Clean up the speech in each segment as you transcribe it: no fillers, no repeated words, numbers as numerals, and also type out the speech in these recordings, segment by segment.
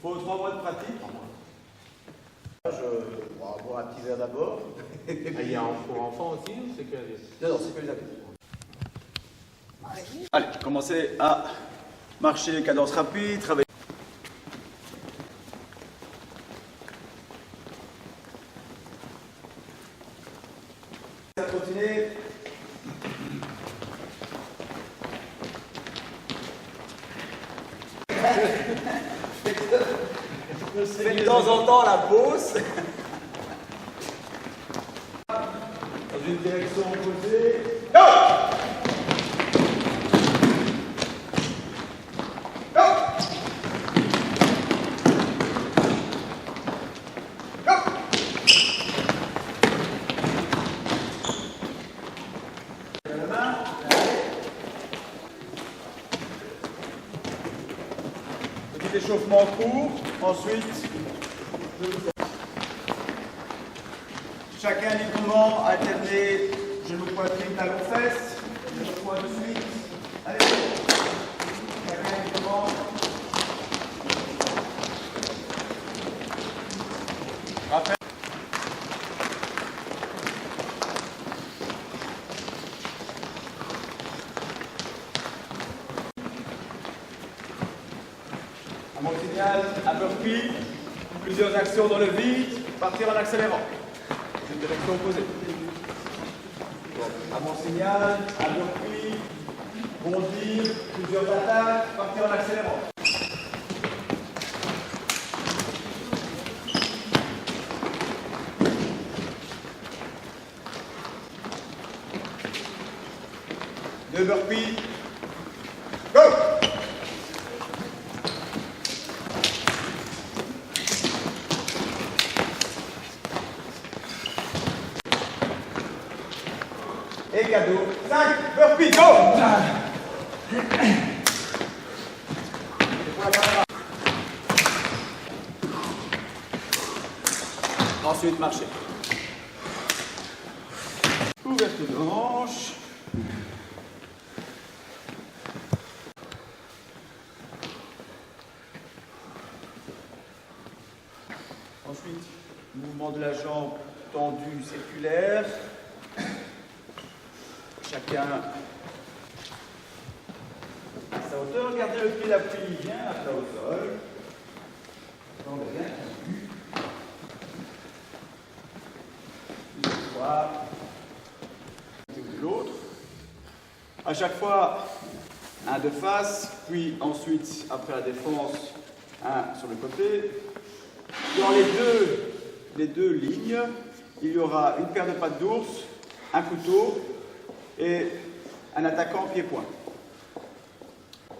faut 3 mois de pratique. On va boire un petit verre d'abord. Il y a pour enfants aussi ou c'est que... Non, c'est que les adultes. Allez, commencez à marcher, cadence rapide, travailler. Ça continue. Faites de temps en temps la pause. Dans une direction opposée. Go! Petit échauffement court, ensuite chacun librement alterner genou poitrine talon fesses, je reprends de suite, allez, chacun librement. Rappel. À mon signal, un burpee, plusieurs actions dans le vide, partir en accélérant. Une direction opposée. À mon signal, un burpee, bondir, plusieurs attaques, partir en accélérant. Deux burpees. Go! Et cadeau. 5 burpees, go! Ensuite, marcher. Ouverture de hanche. Ensuite, mouvement de la jambe tendue circulaire. Chacun à sa hauteur. Gardez le pied d'appui bien à plat au sol. Jambes bien tendues. Une fois. De l'autre. À chaque fois, un de face, puis ensuite, après la défense, un sur le côté. Dans les deux lignes, il y aura une paire de pattes d'ours, un couteau et un attaquant pied-point.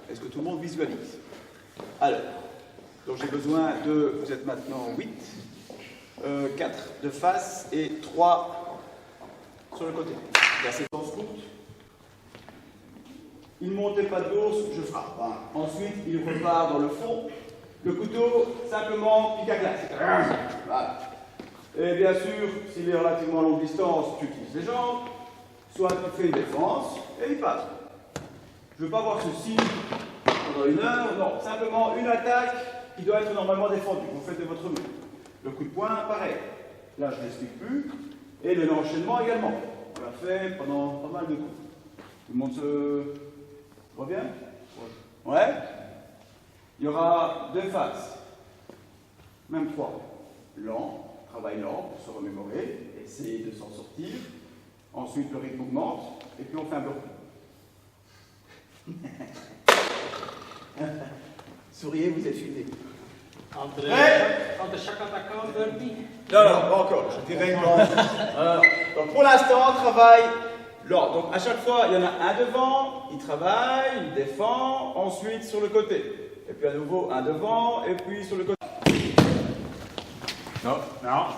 Est-ce que tout le monde visualise? Alors, donc j'ai besoin de, vous êtes maintenant 8, 4 de face et 3 sur le côté. La séquence courte. Il monte les pattes d'ours, je frappe. Voilà. Ensuite, il repart dans le fond. Le couteau, simplement, pique à glace. Voilà. Et bien sûr, s'il est relativement à longue distance, tu utilises les jambes. Soit tu fais une défense et il passe. Je ne veux pas voir ceci pendant 1 heure. Non, simplement une attaque qui doit être normalement défendue. Vous faites de votre mieux. Le coup de poing, pareil. Là, je n'explique plus. Et l'enchaînement également. On l'a fait pendant pas mal de coups. Tout le monde se revient? Ouais. Il y aura 2 phases. Même 3. Lent, travail lent pour se remémorer, essayer de s'en sortir. Ensuite, le rythme augmente, et puis on fait un burpee. Souriez, vous êtes filmé. Entre chaque attaquant, burpee. Non, pas encore. Je dirais donc pour l'instant, on travaille lent. Donc à chaque fois, il y en a un devant, il travaille, il défend, ensuite sur le côté. Et puis à nouveau, un devant, et puis sur le côté. Non,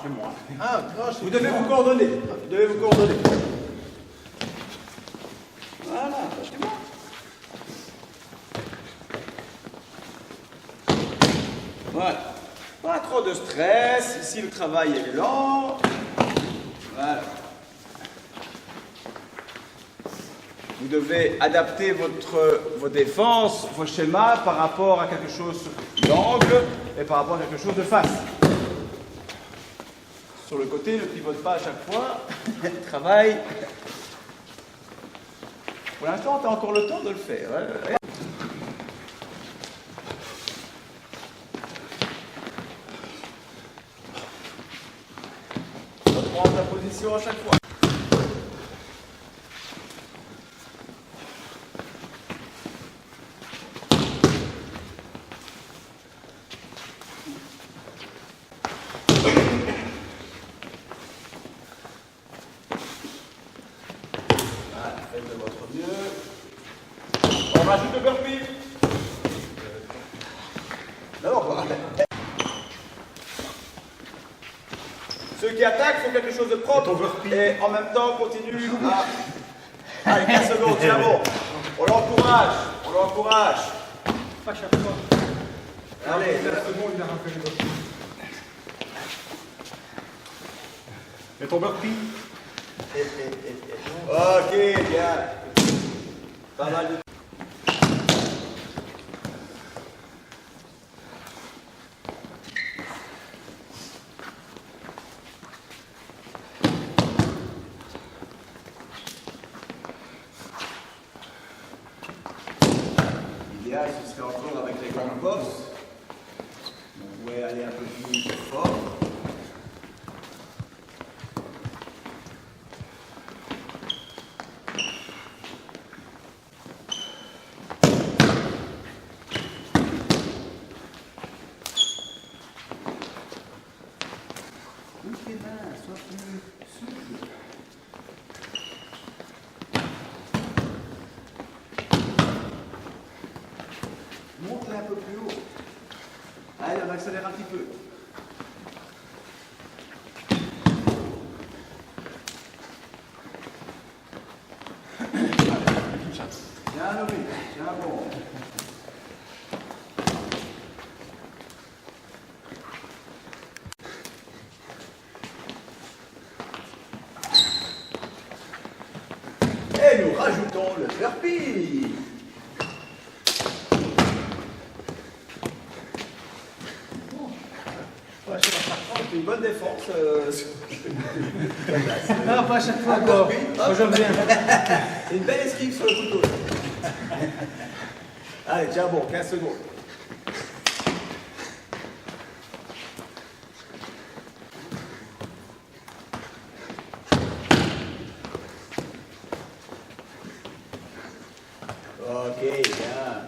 c'est moi. Ah, non, Vous devez vous coordonner. Vous devez vous coordonner. Voilà, c'est bon. Voilà. Pas trop de stress. Ici, le travail est lent. Voilà. Vous devez adapter vos défenses, vos schémas par rapport à quelque chose d'angle et par rapport à quelque chose de face. Sur le côté, ne pivote pas à chaque fois. Travaille. Pour l'instant, tu as encore le temps de le faire. Hein. Reprends ta position à chaque fois. Faites de votre mieux. On rajoute le burpee. D'abord, ceux qui attaquent font quelque chose de propre et en même temps continuent à... Allez, 15 secondes, tiens bon. On l'encourage, on l'encourage. Pas chaque fois. Allez, 15 secondes, il a rappelé le burpee. Et ton burpee? ok, bien. Pas mal de... L'idéal, ce serait encore avec les grandes bosses. Vous pouvez aller un peu plus fort. Ouvre tes mains, sois plus souple. Monte-les un peu plus haut. Allez, on accélère un petit peu. Tiens, Laurie, tiens, bon. Et nous rajoutons le burpee. C'est une bonne défense. Non, pas à chaque fois encore. Moi, j'aime bien. C'est une belle esquive sur le couteau. Allez, tiens bon, 15 secondes. Ok, bien.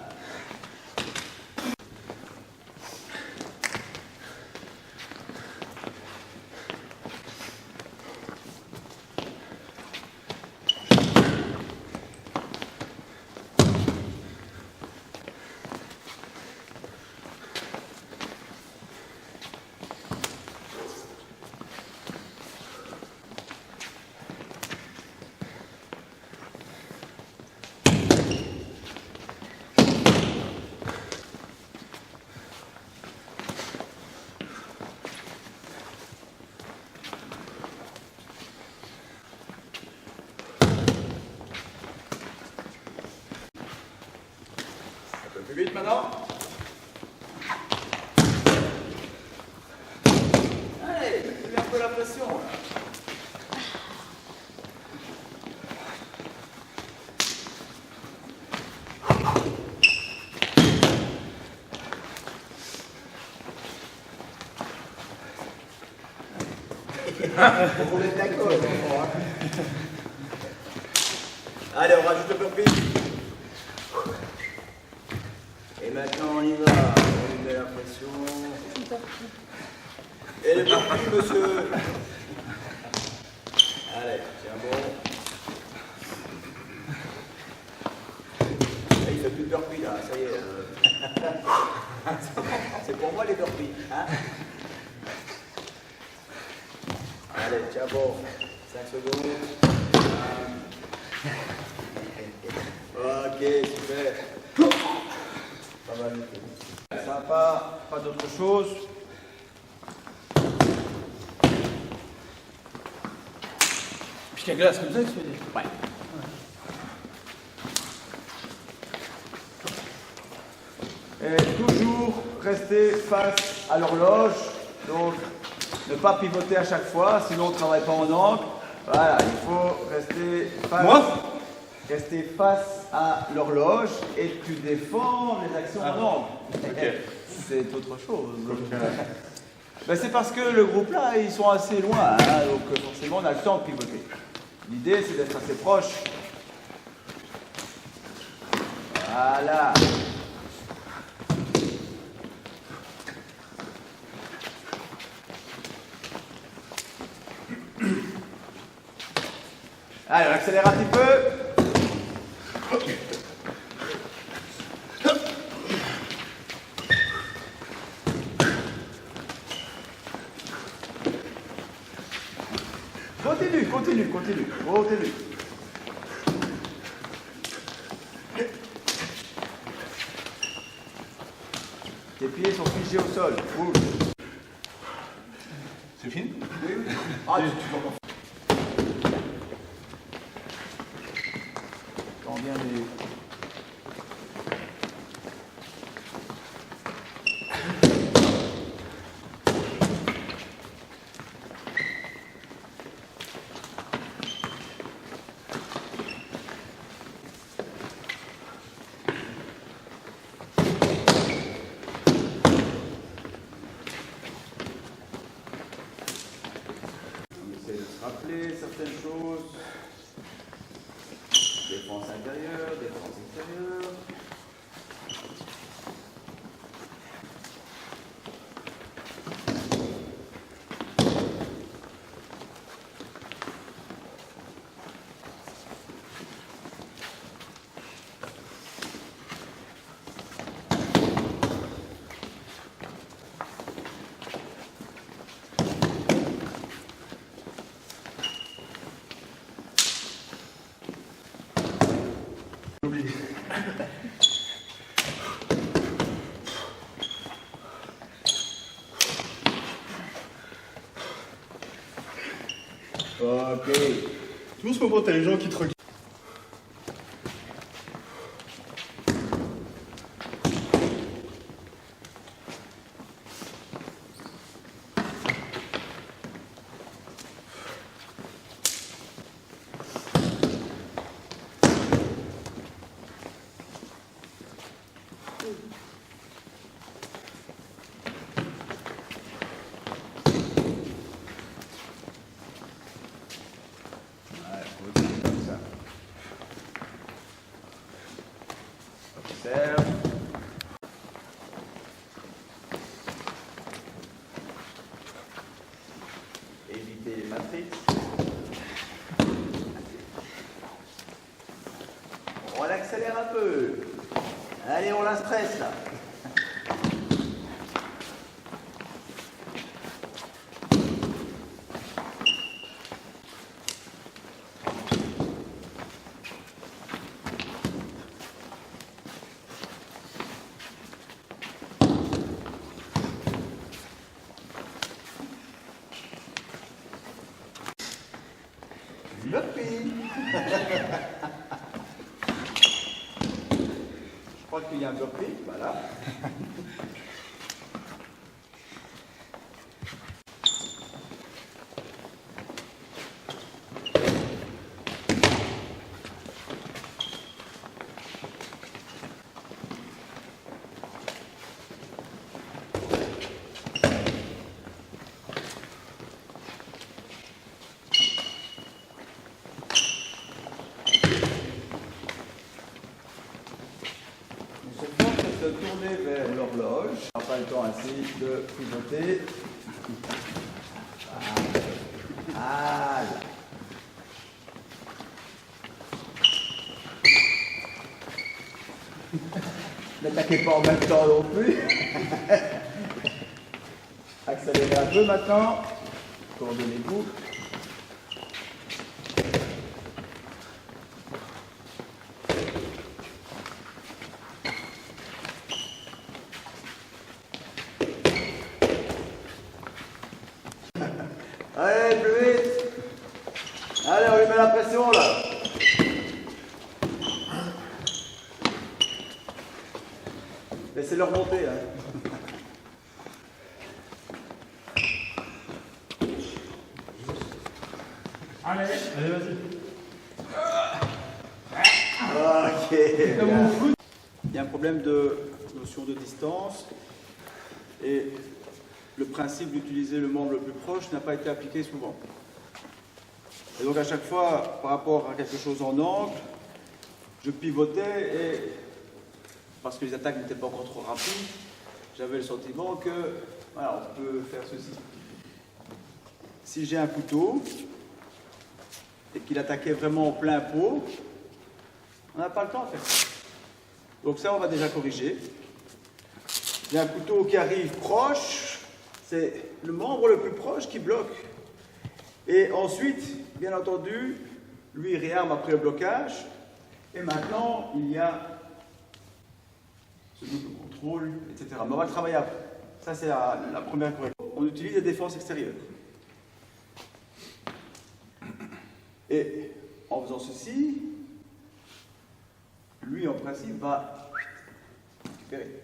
Un peu plus vite maintenant. Allez, mettez un peu la pression là. Vous êtes d'accord, hein? Allez, on rajoute le burpee. Et maintenant on y va. On met la pression. Et le burpee, monsieur. Allez, tiens bon. Ah, il fait plus de burpee là, ça y est. C'est pour moi les burpees, hein? Allez, tiens bon. 5 secondes. Ok, super. Pas mal du tout. Sympa, pas d'autre chose. Puis qu'à glace comme ça, il se fait dire. Ouais. Et toujours rester face à l'horloge. Donc, ne pas pivoter à chaque fois, sinon on ne travaille pas en angle. Voilà, il faut rester face à l'horloge et tu défends les actions en angle. Ok. C'est autre chose. Ben, c'est parce que le groupe là, ils sont assez loin, hein, donc forcément on a le temps de pivoter. L'idée c'est d'être assez proche. Voilà. Allez, on accélère un petit peu. Continue. Tes pieds sont figés au sol. Bouge. C'est fini? Ah, tu vas pas. Tends bien les... Rappeler certaines choses. Défense intérieure, défense extérieure. Ok. Tu vois ce moment, t'as les gens qui te regardent. Comme ça. Observe. Éviter les matrices. On l'accélère un peu. Allez, on la stresse là. Burpee. Je crois qu'il y a un burpee, voilà. De tourner vers l'horloge. On n'a pas le temps ainsi de pivoter. Voilà. N'attaquez pas en même temps non plus. Accélérez un peu maintenant. Coordonnez-vous. Allez, plus vite. Allez, on lui met la pression là. Laissez-le Laissez-le remonter. Hein. Allez, vas-y. Ok. Il y a un problème de notion de distance et le principe d'utiliser le membre le plus proche n'a pas été appliqué souvent. Et donc à chaque fois, par rapport à quelque chose en angle, je pivotais et, parce que les attaques n'étaient pas encore trop rapides, j'avais le sentiment que, voilà, on peut faire ceci. Si j'ai un couteau et qu'il attaquait vraiment en plein pot, on n'a pas le temps de faire ça. Donc ça, on va déjà corriger. Il y a un couteau qui arrive proche, c'est le membre le plus proche qui bloque. Et ensuite, bien entendu, lui réarme après le blocage. Et maintenant, il y a ce double contrôle, etc. Mais on va le travailler après. Ça, c'est la première correction. On utilise les défenses extérieures. Et en faisant ceci, lui, en principe, va récupérer.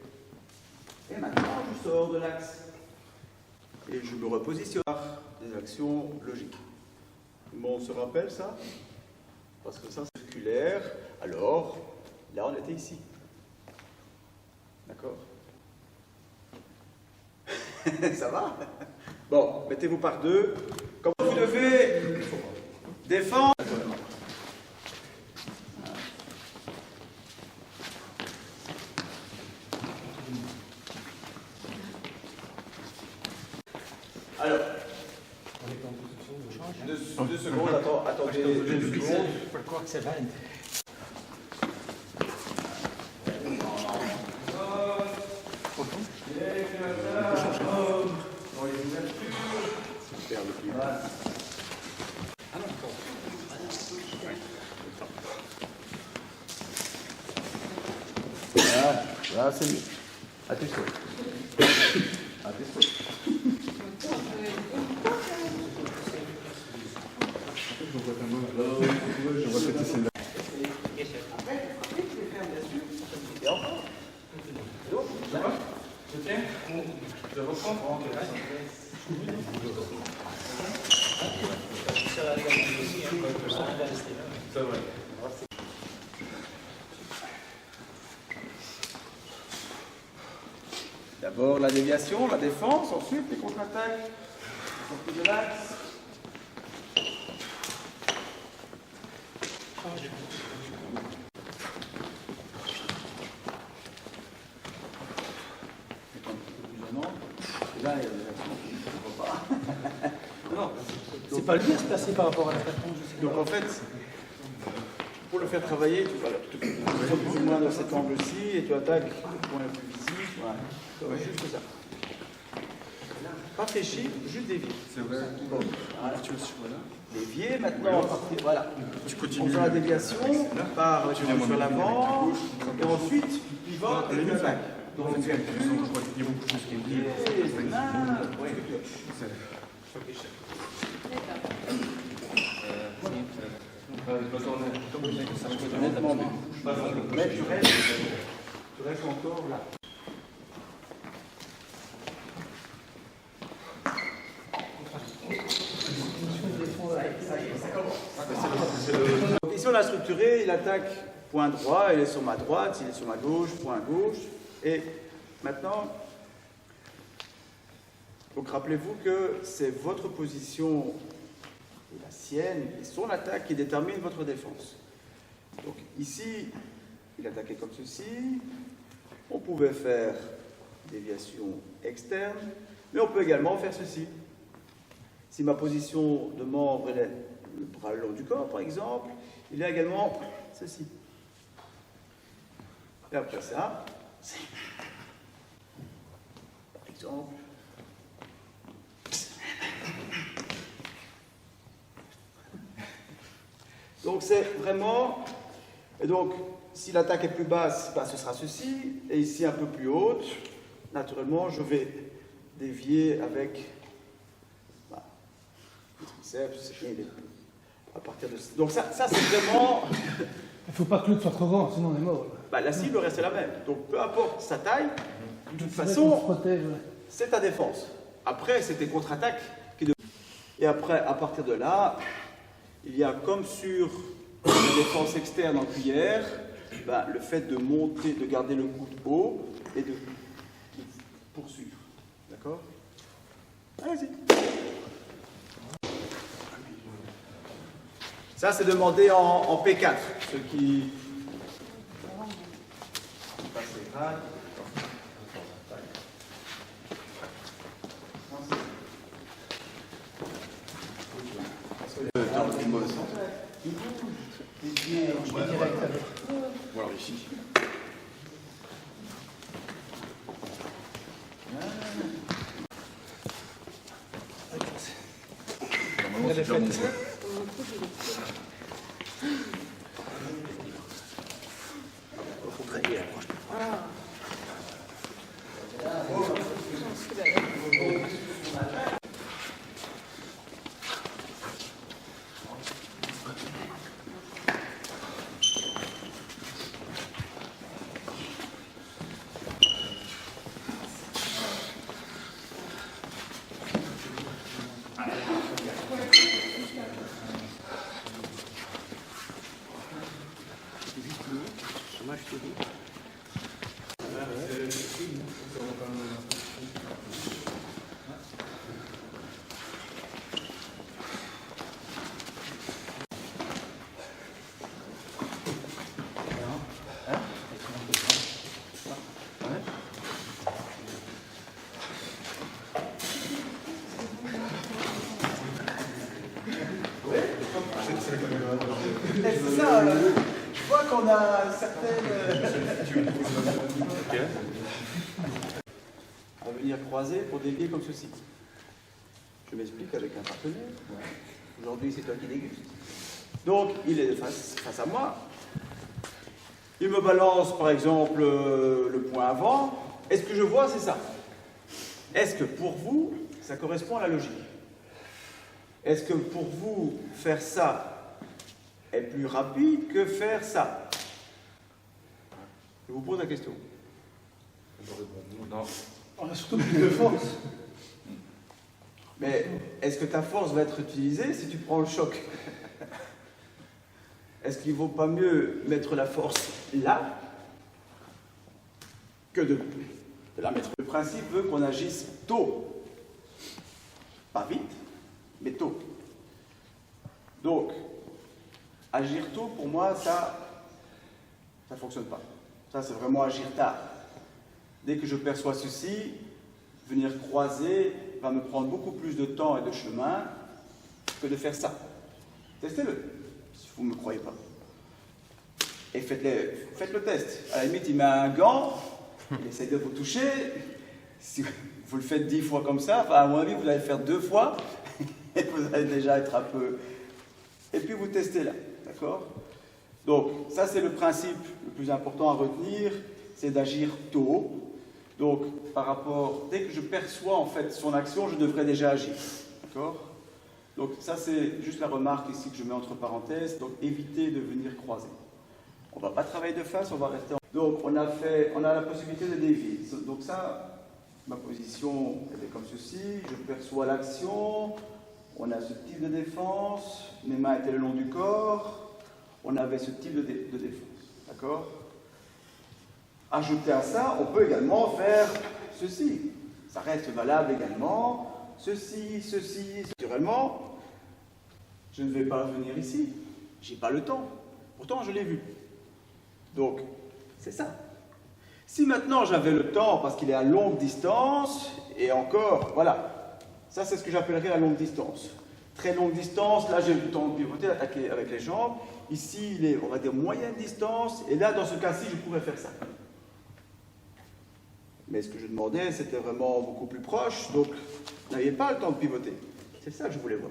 Et maintenant, je sors de l'axe. Et je me repositionne par des actions logiques. Bon, on se rappelle ça? Parce que ça, c'est circulaire. Alors, là, on était ici. D'accord? Ça va? Bon, mettez-vous par deux. Comme vous devez défendre. Alors, deux secondes, attendez 2 secondes. Faut croire que c'est vrai. Là, c'est mieux. Attention. Attention. D'abord la déviation, la défense, ensuite les contre-attaques, sortie de l'axe. C'est pas le bien de se placer par rapport à la plateforme. Donc en fait, pour le faire travailler, tu vas plus ou moins dans cet angle-ci et tu attaques le point le plus visible. Voilà. Juste ça. Pas fléchi, juste dévier. C'est vrai. Bon, voilà. Tu vois, voilà. Dévier maintenant, voilà. Tu En continues. faisant la déviation, par Tu viens sur l'avant, gauche. et ensuite tu pivotes et tu attaques. Donc tu as plus. Il y a beaucoup plus qui est lié. Nettement mieux. Mais tu restes encore là. Donc ici on l'a structuré, il attaque point droit, il est sur ma droite, il est sur ma gauche, point gauche. Et maintenant, donc rappelez-vous que c'est votre position et la sienne et son attaque qui détermine votre défense. Donc ici, il attaquait comme ceci. On pouvait faire déviation externe, mais on peut également faire ceci. Si ma position de membre est le bras le long du corps, par exemple, il y a également ceci. Et après ça, par exemple, donc c'est vraiment, et donc si l'attaque est plus basse, ben, ce sera ceci, et ici un peu plus haute, naturellement je vais dévier avec ben, les triceps et les à partir de... Donc ça c'est vraiment... Il faut pas que l'autre soit trop grand, sinon on est mort. bah, la cible reste la même. Donc peu importe sa taille, de toute façon, c'est ta défense. Après, c'est tes contre-attaques qui deviennent. Et après, à partir de là, il y a comme sur la défense externe en cuillère, bah, le fait de monter, de garder le coude haut et de poursuivre. D'accord? Allez-y. Ça, c'est demandé en P4. Ceux qui passent les grades. Dans le mauvais sens. Ou alors ici. Normalement, c'est déjà mon choix. C'est ça, je vois qu'on a certaines... On va venir croiser pour dévier comme ceci. Je m'explique avec un partenaire. Aujourd'hui, c'est toi qui dégustes. Donc, il est face à moi. Il me balance, par exemple, le point avant. Est-ce que je vois, c'est ça? Est-ce que pour vous, ça correspond à la logique? Est-ce que pour vous, faire ça est plus rapide que faire ça? Je vous pose la question. Non. On a surtout plus de force. Mais est-ce que ta force va être utilisée si tu prends le choc? Est-ce qu'il ne vaut pas mieux mettre la force là que de la mettre? Le principe veut qu'on agisse tôt. Pas vite, mais tôt. Donc, agir tôt, pour moi, ça ne fonctionne pas. Ça, c'est vraiment agir tard. Dès que je perçois ceci, venir croiser va me prendre beaucoup plus de temps et de chemin que de faire ça. Testez-le, si vous ne me croyez pas. Et faites le test. À la limite, il met un gant, il essaye de vous toucher. Si vous le faites 10 fois comme ça, enfin, à mon avis, vous allez le faire 2 fois, et vous allez déjà être un peu... Et puis vous testez là, d'accord? Donc, ça c'est le principe le plus important à retenir, c'est d'agir tôt. Donc, par rapport, dès que je perçois en fait son action, je devrais déjà agir, d'accord? Donc, ça c'est juste la remarque ici que je mets entre parenthèses, donc évitez de venir croiser. On ne va pas travailler de face, on va rester en... Donc, on a la possibilité de dévier. Donc ça, ma position, elle est comme ceci, je perçois l'action, on a ce type de défense, mes mains étaient le long du corps, on avait ce type de défense, d'accord? Ajouté à ça, on peut également faire ceci. Ça reste valable également. Ceci. Naturellement, je ne vais pas venir ici. J'ai pas le temps. Pourtant, je l'ai vu. Donc, c'est ça. Si maintenant j'avais le temps, parce qu'il est à longue distance, et encore, voilà. Ça, c'est ce que j'appellerais la longue distance. Très longue distance, là j'ai le temps de pivoter, d'attaquer avec les jambes. Ici, il est, on va dire, moyenne distance, et là, dans ce cas-ci, je pourrais faire ça. Mais ce que je demandais, c'était vraiment beaucoup plus proche, donc vous n'aviez pas le temps de pivoter. C'est ça que je voulais voir.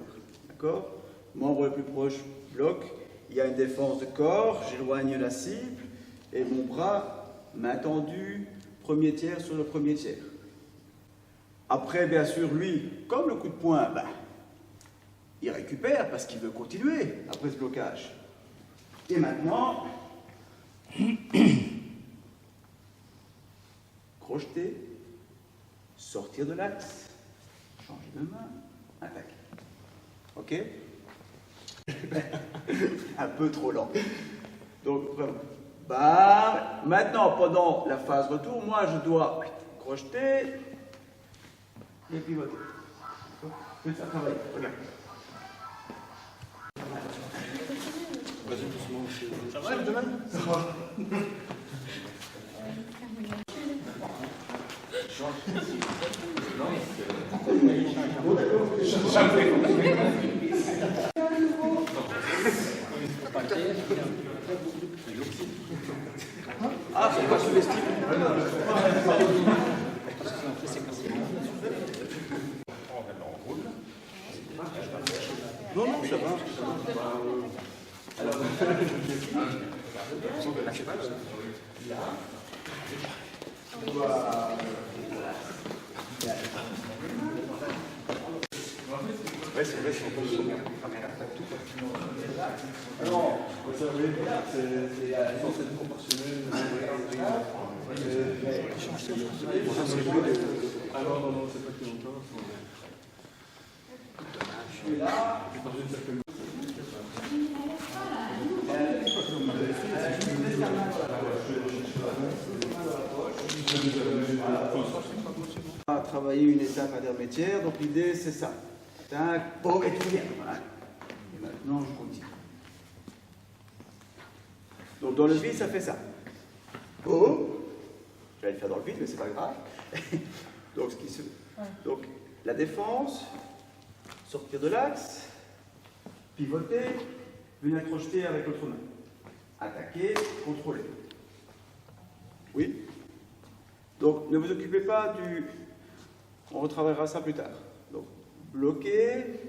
D'accord? Membre le plus proche, bloc. Il y a une défense de corps, j'éloigne la cible, et mon bras, main tendue, premier tiers sur le premier tiers. Après, bien sûr, lui, comme le coup de poing, ben, il récupère parce qu'il veut continuer après ce blocage. Et maintenant, crocheter, sortir de l'axe, changer de main, attaquer. Ok? Un peu trop lent. Donc, vraiment. Bam. Maintenant, pendant la phase retour, moi, je dois crocheter et pivoter. Je vais te faire travailler. Regarde. Ça va, le domaine? Ça va. Ah, c'est pas sous les styles. Non, non, ça va. Alors, Ouais, c'est vrai, c'est un peu sur non, ça veut dire c'est censé être proportionnel. Ah non, non, non, c'est pas que longtemps. Je suis là. On va travailler une étape intermédiaire, donc l'idée c'est ça. Tac, oh, et tout bien. Voilà. Et maintenant je continue. Donc dans le vide, ça fait ça. Oh, j'allais le faire dans le vide, mais c'est pas grave. Donc, donc la défense, sortir de l'axe, pivoter, venir crocheter avec l'autre main. Attaquer, contrôler. Oui? Donc ne vous occupez pas du... On retravaillera ça plus tard. Donc bloquer,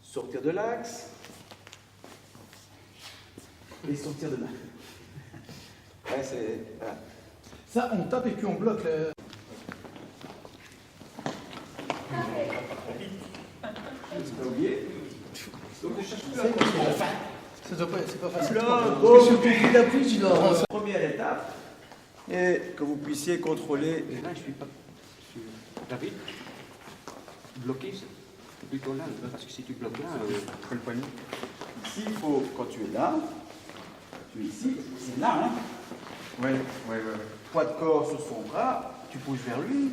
sortir de l'axe et sortir de main. Ouais, c'est... Voilà. Ça, on tape et puis on bloque. C'est pas oublié. Donc ne cherche plus à C'est pas facile. Il a plus, tu dois. Première étape, et que vous puissiez contrôler. Mais là, je suis pas. David, bloqué, c'est plutôt là, parce que si tu bloques là, tu le poignet. Ici, il faut, quand tu es là, tu es ici, c'est là, hein. Ouais. Poids de corps sur son bras, tu pousses vers lui.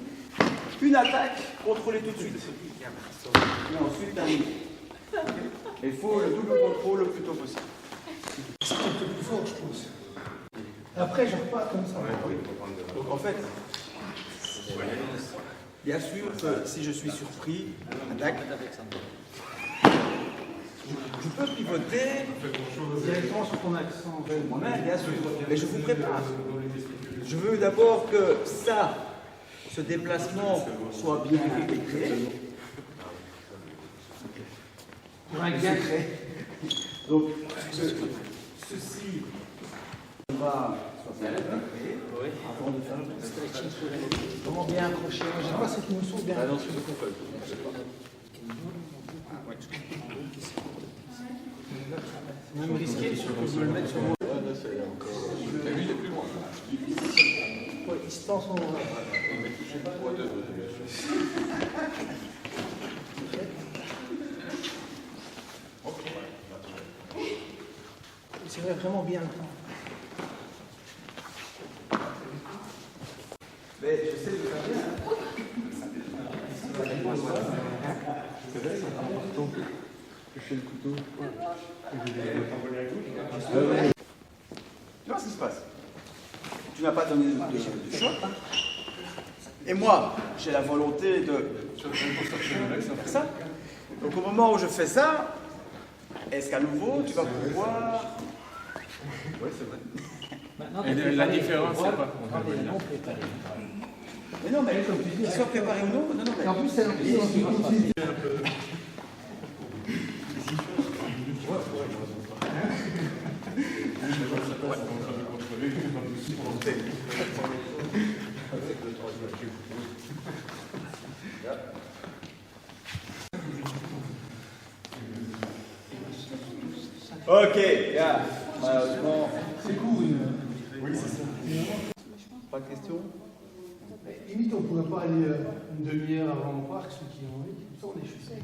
Une attaque, contrôler tout de suite. Et ensuite, terminer. Il faut le double contrôle le plus tôt possible. C'est un peu plus fort, je pense. Après, je repars comme ça. Donc en fait, bien sûr que si je suis surpris, attaque. Je peux pivoter Directement sur ton accent. moi-même, bien sûr, mais je vous prépare. Je veux d'abord que ça, ce déplacement, soit bien intégré. Pour un gars. Donc, ceci va soit bien intégré avant de faire le stretching. Comment bien accrocher? Moi, j'ai pas cette notion bien. Ah non, c'est beaucoup fait. C'est même risqué de le mettre sur moi. Mais lui, il est plus loin. Ouais, il se tend son. C'est vraiment bien le temps. Mais je sais de faire bien. C'est vrai, c'est important que je fais le couteau. Tu vois ce qui se passe? Tu n'as pas donné de choc. Et moi, j'ai la volonté de faire ça. Donc au moment où je fais ça, est-ce qu'à nouveau tu vas pouvoir... Oui, c'est vrai. Maintenant, Et la différence, c'est pas Mais non, mais comme tu dis, qu'il soit préparé ou non, non, mais... en plus, c'est Ok, malheureusement... c'est cool. Pas de questions? Limite, on pourrait pas aller une demi-heure avant le parc, ceux qui ont envie. Comme ça, on est chaussés.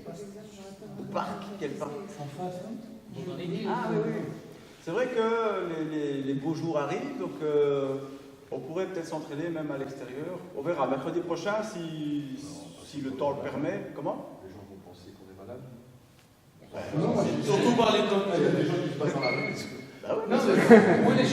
Parc, quel parc? En face, hein. Ah oui, oui. C'est vrai que les beaux jours arrivent, donc on pourrait peut-être s'entraîner même à l'extérieur. On verra. Mercredi prochain, si le temps le permet. Comment? Les gens vont penser qu'on est malade. Non, moi, Surtout par les temps. Il y a des gens qui se passent dans la rue. Bah oui, non, mais moi, les